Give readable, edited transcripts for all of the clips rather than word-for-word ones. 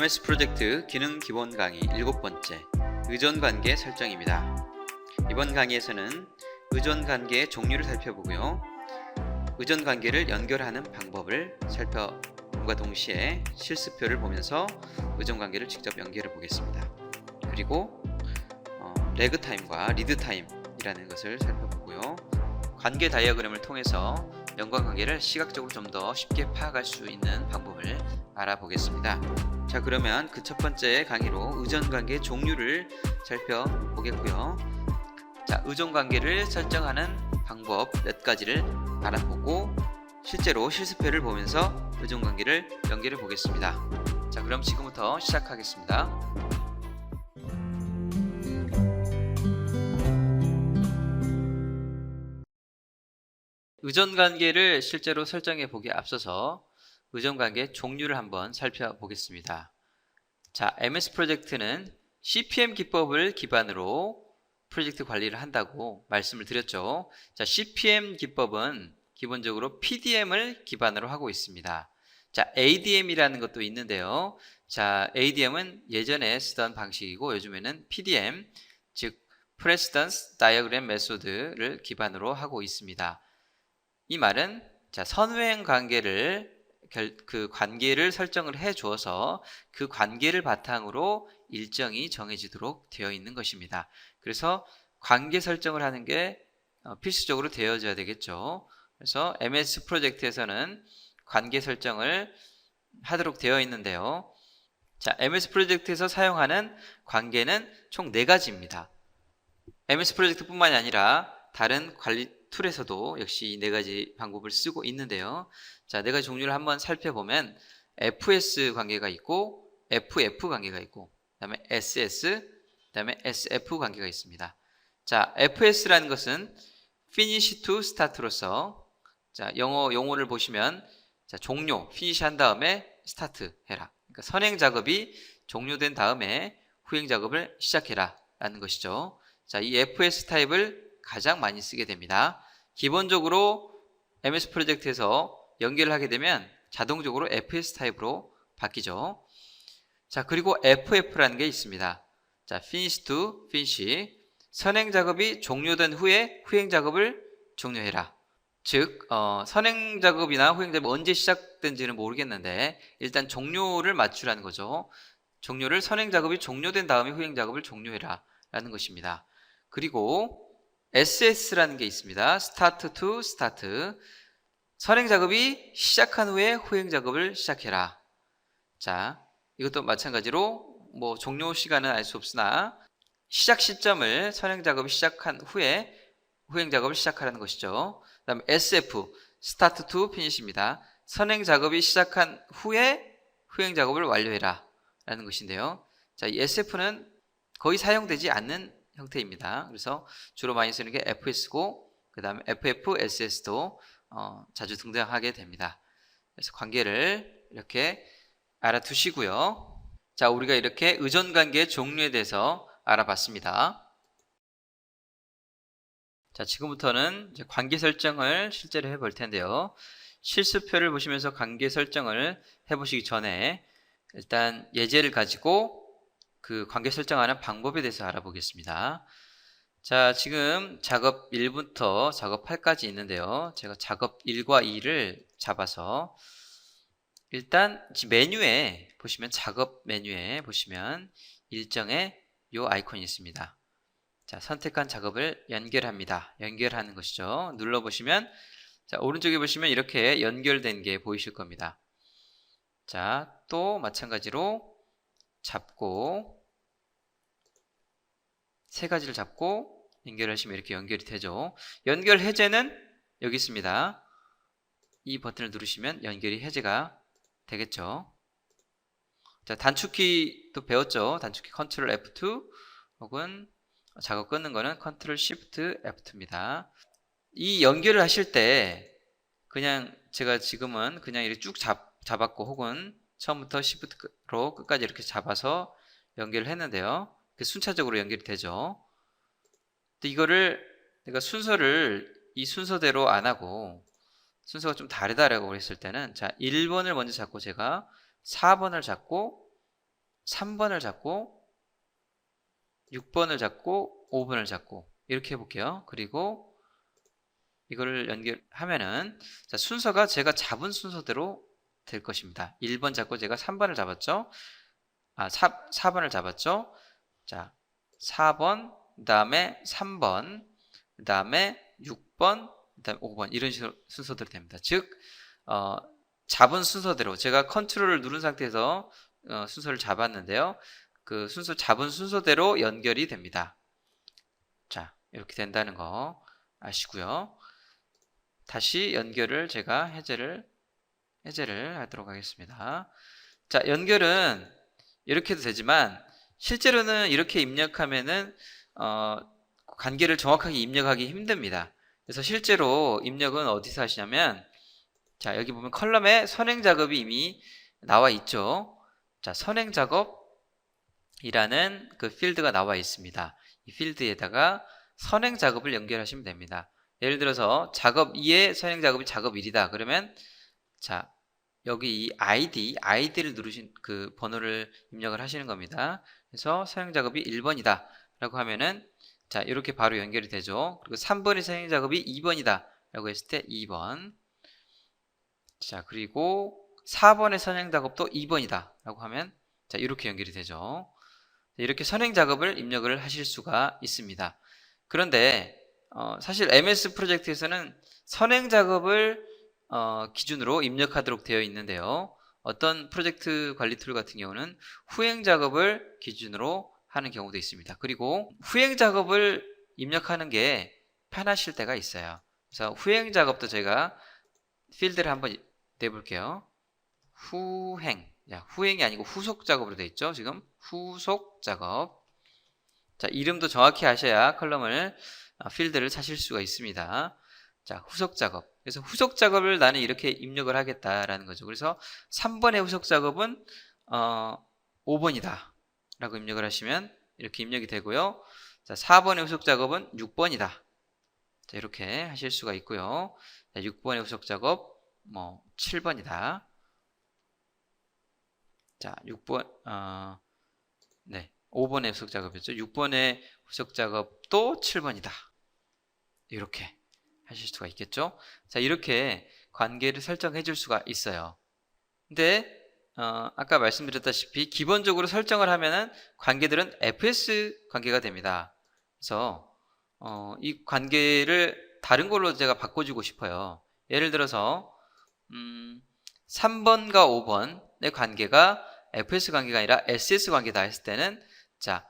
MS 프로젝트 기능 기본 강의 7번째 의존관계 설정입니다. 이번 강의에서는 의존관계의 종류를 살펴보고요. 의존관계를 연결하는 방법을 살펴봄과 동시에 실습표를 보면서 의존관계를 직접 연결해 보겠습니다. 그리고 레그 타임과 리드 타임이라는 것을 살펴보고요. 관계 다이어그램을 통해서 연관관계를 시각적으로 좀 더 쉽게 파악할 수 있는 방법을 알아보겠습니다. 자, 그러면 그 첫 번째 강의로 의존관계의 종류를 살펴보겠고요. 자, 의존관계를 설정하는 방법 몇 가지를 알아보고 실제로 실습표를 보면서 의존관계를 연결해 보겠습니다. 자, 그럼 지금부터 시작하겠습니다. 의존관계를 실제로 설정해 보기에 앞서서 의존관계 종류를 한번 살펴보겠습니다. 자, MS 프로젝트는 CPM 기법을 기반으로 프로젝트 관리를 한다고 말씀을 드렸죠. 자, CPM 기법은 기본적으로 PDM을 기반으로 하고 있습니다. 자, ADM이라는 것도 있는데요. 자, ADM은 예전에 쓰던 방식이고 요즘에는 PDM, 즉 Precedence Diagram Method를 기반으로 하고 있습니다. 이 말은 자, 선행 관계를 그 관계를 설정을 해 주어서 그 관계를 바탕으로 일정이 정해지도록 되어 있는 것입니다. 그래서 관계 설정을 하는 게 필수적으로 되어져야 되겠죠. 그래서 MS 프로젝트에서는 관계 설정을 하도록 되어 있는데요. 자, MS 프로젝트에서 사용하는 관계는 총 4가지입니다. MS 프로젝트뿐만이 아니라 다른 관리 툴에서도 역시 4가지 방법을 쓰고 있는데요. 자, 4가지 종류를 한번 살펴보면 FS 관계가 있고 FF 관계가 있고 그 다음에 SS, 그 다음에 SF 관계가 있습니다. 자, FS라는 것은 Finish to Start로서 자, 영어 용어를 보시면 자, 종료, finish 한 다음에 start 해라. 그러니까 선행 작업이 종료된 다음에 후행 작업을 시작해라 라는 것이죠. 자, 이 FS 타입을 가장 많이 쓰게 됩니다. 기본적으로 MS 프로젝트에서 연결을 하게 되면 자동적으로 FS 타입으로 바뀌죠. 자, 그리고 FF라는 게 있습니다. 자, finish to finish. 선행 작업이 종료된 후에 후행 작업을 종료해라. 즉, 선행 작업이나 후행 작업이 언제 시작된지는 모르겠는데 일단 종료를 맞추라는 거죠. 종료를 선행 작업이 종료된 다음에 후행 작업을 종료해라 라는 것입니다. 그리고 SS라는 게 있습니다. Start to Start. 선행 작업이 시작한 후에 후행 작업을 시작해라. 자, 이것도 마찬가지로 뭐 종료 시간은 알 수 없으나 시작 시점을 선행 작업이 시작한 후에 후행 작업을 시작하라는 것이죠. 그 다음에 SF, Start to Finish입니다. 선행 작업이 시작한 후에 후행 작업을 완료해라 라는 것인데요. 자, 이 SF는 거의 사용되지 않는 형태입니다. 그래서 주로 많이 쓰는 게 FS고 그 다음에 FF, SS도 자주 등장하게 됩니다. 그래서 관계를 이렇게 알아두시고요. 자, 우리가 이렇게 의존관계의 종류에 대해서 알아봤습니다. 자, 지금부터는 이제 관계 설정을 실제로 해볼 텐데요. 실습표를 보시면서 관계 설정을 해보시기 전에 일단 예제를 가지고 그 관계 설정하는 방법에 대해서 알아보겠습니다. 자, 지금 작업 1부터 작업 8까지 있는데요. 제가 작업 1과 2를 잡아서 일단 메뉴에 보시면 작업 메뉴에 보시면 일정의 요 아이콘이 있습니다. 자, 선택한 작업을 연결합니다. 연결하는 것이죠. 눌러보시면 자, 오른쪽에 보시면 이렇게 연결된 게 보이실 겁니다. 자, 또 마찬가지로 잡고 3가지를 잡고 연결하시면 이렇게 연결이 되죠. 연결 해제는 여기 있습니다. 이 버튼을 누르시면 연결이 해제가 되겠죠. 자, 단축키도 배웠죠. 단축키 컨트롤 F2 혹은 작업 끊는 거는 컨트롤 시프트 F2입니다. 이 연결을 하실 때 그냥 제가 지금은 그냥 이렇게 쭉 잡았고 혹은 처음부터 시프트로 끝까지 이렇게 잡아서 연결을 했는데요. 순차적으로 연결이 되죠. 근데 이거를 내가 이 순서대로 안 하고 순서가 좀 다르다라고 그랬을 때는 자, 1번을 먼저 잡고 제가 4번을 잡고 3번을 잡고 6번을 잡고 5번을 잡고 이렇게 해볼게요. 그리고 이거를 연결하면은 자, 순서가 제가 잡은 순서대로 될 것입니다. 1번 잡고 제가 3번을 잡았죠. 4번을 잡았죠. 자, 4번, 그 다음에 3번, 그 다음에 6번, 그 다음에 5번 이런 식으로 순서대로 됩니다. 즉 잡은 순서대로 제가 컨트롤을 누른 상태에서 순서를 잡았는데요. 그 순서 잡은 순서대로 연결이 됩니다. 자, 이렇게 된다는 거 아시고요. 다시 연결을 제가 해제를 하도록 하겠습니다. 자, 연결은 이렇게 해도 되지만 실제로는 이렇게 입력하면은 관계를 정확하게 입력하기 힘듭니다. 그래서 실제로 입력은 어디서 하시냐면 자, 여기 보면 컬럼에 선행 작업이 이미 나와 있죠. 자, 선행 작업이라는 그 필드가 나와 있습니다. 이 필드에다가 선행 작업을 연결하시면 됩니다. 예를 들어서 작업 2에 선행 작업이 작업 1이다. 그러면 자, 여기 이 아이디를 누르신 그 번호를 입력을 하시는 겁니다. 그래서 선행 작업이 1번이다 라고 하면은 자, 이렇게 바로 연결이 되죠. 그리고 3번의 선행 작업이 2번이다 라고 했을 때 2번. 자, 그리고 4번의 선행 작업도 2번이다 라고 하면 자, 이렇게 연결이 되죠. 이렇게 선행 작업을 입력을 하실 수가 있습니다. 그런데 사실 MS 프로젝트에서는 선행 작업을 기준으로 입력하도록 되어 있는데요. 어떤 프로젝트 관리 툴 같은 경우는 후행 작업을 기준으로 하는 경우도 있습니다. 그리고 후행 작업을 입력하는 게 편하실 때가 있어요. 그래서 후행 작업도 제가 필드를 한번 내볼게요. 후행. 자, 후행이 아니고 후속 작업으로 되어 있죠. 지금 후속 작업. 자, 이름도 정확히 하셔야 컬럼을 필드를 찾을 수가 있습니다. 자, 후속 작업. 그래서 후속 작업을 나는 이렇게 입력을 하겠다라는 거죠. 그래서 3번의 후속 작업은 5번이다 라고 입력을 하시면 이렇게 입력이 되고요. 자, 4번의 후속 작업은 6번이다. 자, 이렇게 하실 수가 있고요. 자, 6번의 후속 작업 7번이다. 자, 6번 네, 5번의 후속 작업이었죠. 6번의 후속 작업도 7번이다. 이렇게 하실 수가 있겠죠. 자, 이렇게 관계를 설정해 줄 수가 있어요. 근데 아까 말씀드렸다시피 기본적으로 설정을 하면은 관계들은 FS 관계가 됩니다. 그래서 이 관계를 다른 걸로 제가 바꿔주고 싶어요. 예를 들어서 3번과 5번의 관계가 FS 관계가 아니라 SS 관계다 했을 때는 자,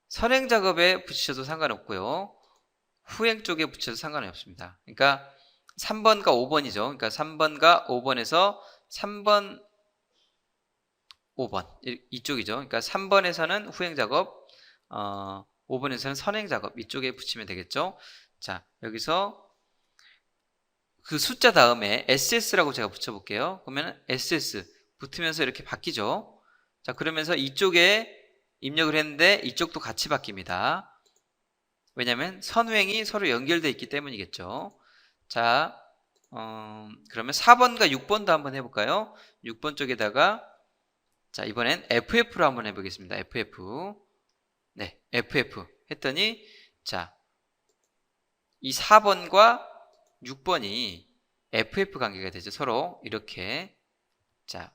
선행 작업에 붙이셔도 상관없고요. 후행 쪽에 붙여도 상관이 없습니다. 그러니까 3번과 5번이죠. 그러니까 3번과 5번에서 3번, 5번 이쪽이죠. 그러니까 3번에서는 후행 작업, 5번에서는 선행 작업 이쪽에 붙이면 되겠죠. 자, 여기서 그 숫자 다음에 SS라고 제가 붙여볼게요. 그러면 SS 붙으면서 이렇게 바뀌죠. 자, 그러면서 이쪽에 입력을 했는데 이쪽도 같이 바뀝니다. 왜냐하면 선후행이 서로 연결되어 있기 때문이겠죠. 자, 그러면 4번과 6번도 한번 해볼까요? 6번 쪽에다가 자, 이번엔 FF로 한번 해보겠습니다. FF. 네, FF 했더니 자, 이 4번과 6번이 FF 관계가 되죠. 서로 이렇게 자,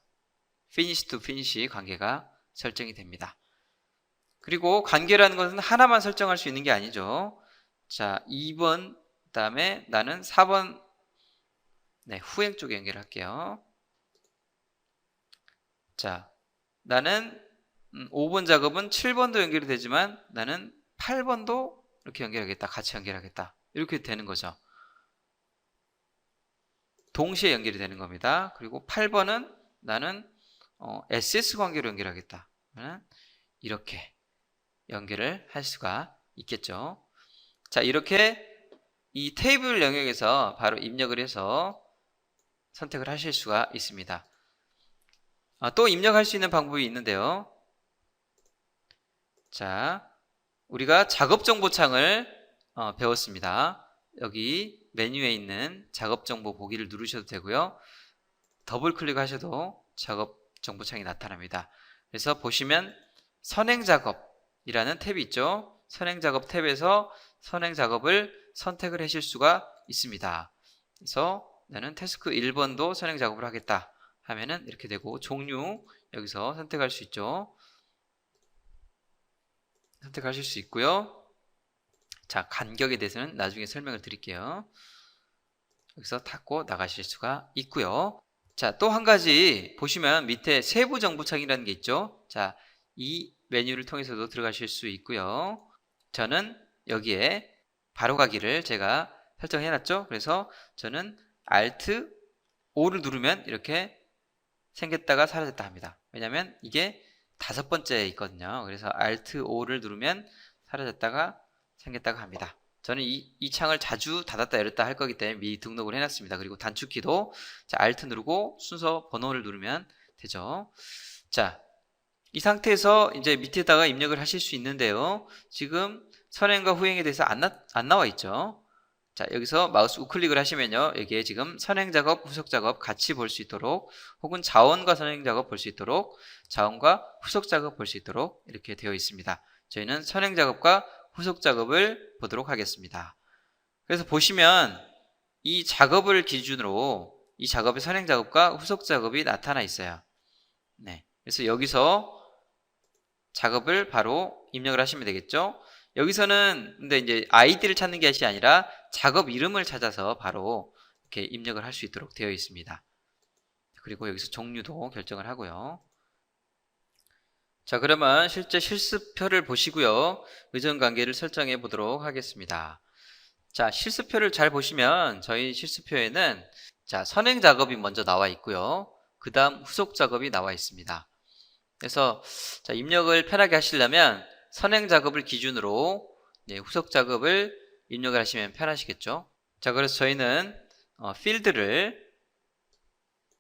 finish to finish 관계가 설정이 됩니다. 그리고 관계라는 것은 하나만 설정할 수 있는 게 아니죠. 자, 2번 그 다음에 나는 4번 네, 후행 쪽에 연결할게요. 자, 나는 5번 작업은 7번도 연결이 되지만 나는 8번도 이렇게 연결하겠다. 같이 연결하겠다. 이렇게 되는 거죠. 동시에 연결이 되는 겁니다. 그리고 8번은 나는 SS 관계로 연결하겠다. 이렇게 연결을 할 수가 있겠죠. 자, 이렇게 이 테이블 영역에서 바로 입력을 해서 선택을 하실 수가 있습니다. 또 입력할 수 있는 방법이 있는데요. 자, 우리가 작업정보창을 배웠습니다. 여기 메뉴에 있는 작업정보 보기를 누르셔도 되고요. 더블 클릭하셔도 작업정보창이 나타납니다. 그래서 보시면 선행작업이라는 탭이 있죠. 선행작업 탭에서 선행작업을 선택을 하실 수가 있습니다. 그래서 나는 태스크 1번도 선행작업을 하겠다 하면은 이렇게 되고, 종류 여기서 선택할 수 있죠. 선택하실 수 있고요. 자, 간격에 대해서는 나중에 설명을 드릴게요. 여기서 닫고 나가실 수가 있고요. 자, 또 한 가지 보시면 밑에 세부 정보창이라는 게 있죠. 자, 이 메뉴를 통해서도 들어가실 수 있고요. 저는 여기에 바로가기를 제가 설정해 놨죠. 그래서 저는 Alt O를 누르면 이렇게 생겼다가 사라졌다 합니다. 왜냐면 이게 5번째에 있거든요. 그래서 Alt O를 누르면 사라졌다가 생겼다가 합니다. 저는 이 창을 자주 닫았다 열었다 할 거기 때문에 미리 등록을 해놨습니다. 그리고 단축키도 자, Alt 누르고 순서 번호를 누르면 되죠. 자, 이 상태에서 이제 밑에다가 입력을 하실 수 있는데요. 지금 선행과 후행에 대해서 안 나와 있죠. 자, 여기서 마우스 우클릭을 하시면요. 여기에 지금 선행작업, 후속작업 같이 볼 수 있도록, 혹은 자원과 선행작업 볼 수 있도록, 자원과 후속작업 볼 수 있도록 이렇게 되어 있습니다. 저희는 선행작업과 후속작업을 보도록 하겠습니다. 그래서 보시면 이 작업을 기준으로 이 작업의 선행작업과 후속작업이 나타나 있어요. 네. 그래서 여기서 작업을 바로 입력을 하시면 되겠죠. 여기서는 근데 이제 아이디를 찾는 것이 아니라 작업 이름을 찾아서 바로 이렇게 입력을 할 수 있도록 되어 있습니다. 그리고 여기서 종류도 결정을 하고요. 자, 그러면 실제 실습표를 보시고요. 의존관계를 설정해 보도록 하겠습니다. 자, 실습표를 잘 보시면 저희 실습표에는 자, 선행 작업이 먼저 나와 있고요. 그 다음 후속 작업이 나와 있습니다. 그래서 자, 입력을 편하게 하시려면 선행 작업을 기준으로 후속 작업을 입력을 하시면 편하시겠죠. 자, 그래서 저희는 필드를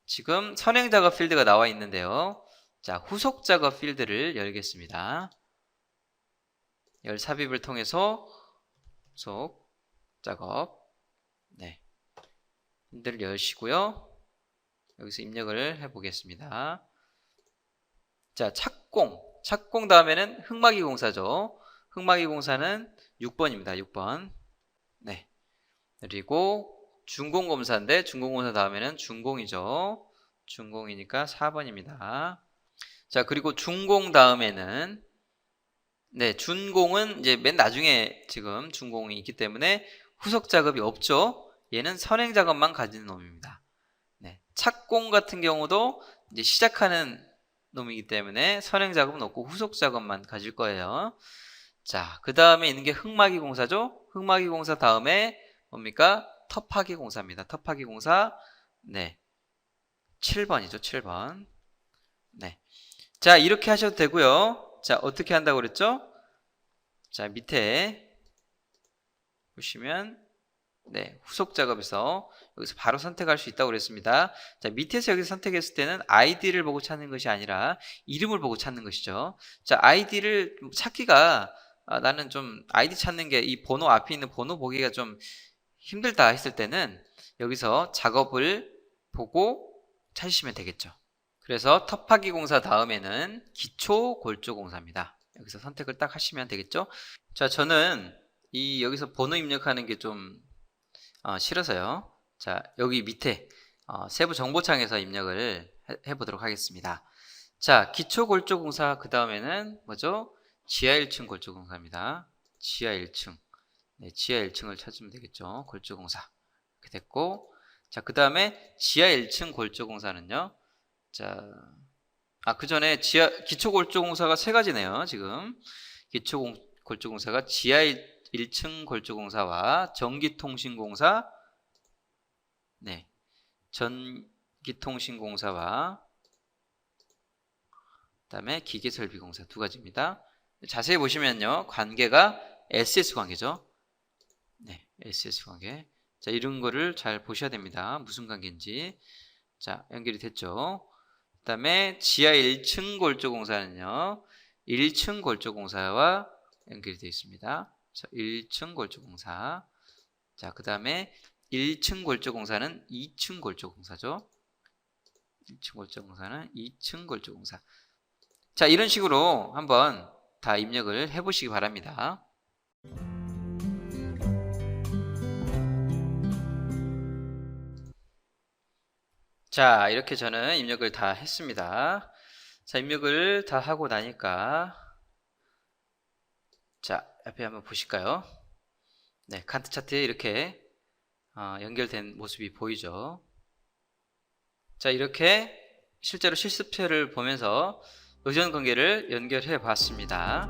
지금 선행 작업 필드가 나와 있는데요. 자, 후속 작업 필드를 열겠습니다. 열 삽입을 통해서 후속 작업 필드를 열시고요. 여기서 입력을 해 보겠습니다. 자, 착공 다음에는 흑마기 공사죠. 흑마기 공사는 6번입니다. 6번. 네. 그리고 준공검사인데 준공검사 다음에는 준공이죠. 준공이니까 4번입니다. 자, 그리고 준공 다음에는 준공은 이제 맨 나중에 지금 준공이 있기 때문에 후속 작업이 없죠. 얘는 선행 작업만 가지는 놈입니다. 착공 같은 경우도 이제 시작하는 놈이기 때문에 선행 작업은 없고 후속 작업만 가질 거예요. 자, 그 다음에 있는 게 흑마기 공사죠. 흑마기 공사 다음에 뭡니까? 터파기 공사입니다. 터파기 공사 7번이죠. 7번. 자, 이렇게 하셔도 되고요. 자, 어떻게 한다고 그랬죠? 자, 밑에 보시면 후속 작업에서 여기서 바로 선택할 수 있다고 그랬습니다. 자, 밑에서 여기서 선택했을 때는 아이디를 보고 찾는 것이 아니라 이름을 보고 찾는 것이죠. 자, 아이디를 찾기가 나는 좀 아이디 찾는 게 이 번호 앞에 있는 번호 보기가 좀 힘들다 했을 때는 여기서 작업을 보고 찾으시면 되겠죠. 그래서 터파기 공사 다음에는 기초 골조 공사입니다. 여기서 선택을 딱 하시면 되겠죠. 자, 저는 여기서 번호 입력하는 게 좀 싫어서요. 자, 여기 밑에 세부 정보창에서 입력을 해보도록 하겠습니다. 자, 기초 골조 공사 그 다음에는 뭐죠? 지하 1층 골조 공사입니다. 지하 1층. 지하 1층을 찾으면 되겠죠. 골조 공사. 이렇게 됐고, 자, 그 다음에 지하 1층 골조 공사는요. 자, 그 전에 기초 골조 공사가 3가지네요. 지금 기초 골조 공사가 지하 1층 골조 공사와 전기통신공사, 전기통신공사와 그다음에 기계설비공사 2가지입니다. 자세히 보시면요, 관계가 SS 관계죠. SS 관계. 자, 이런 거를 잘 보셔야 됩니다. 무슨 관계인지. 자, 연결이 됐죠. 그 다음에 지하 1층 골조공사는요, 1층 골조공사와 연결이 되어 있습니다. 자, 1층 골조공사. 자, 그 다음에 1층 골조공사는 2층 골조공사죠. 1층 골조공사는 2층 골조공사. 자, 이런 식으로 한번 다 입력을 해 보시기 바랍니다. 자, 이렇게 저는 입력을 다 했습니다. 자, 입력을 다 하고 나니까 자, 옆에 한번 보실까요? 네, 칸트 차트에 이렇게 연결된 모습이 보이죠. 자, 이렇게 실제로 실습표를 보면서 의존 관계를 연결해 봤습니다.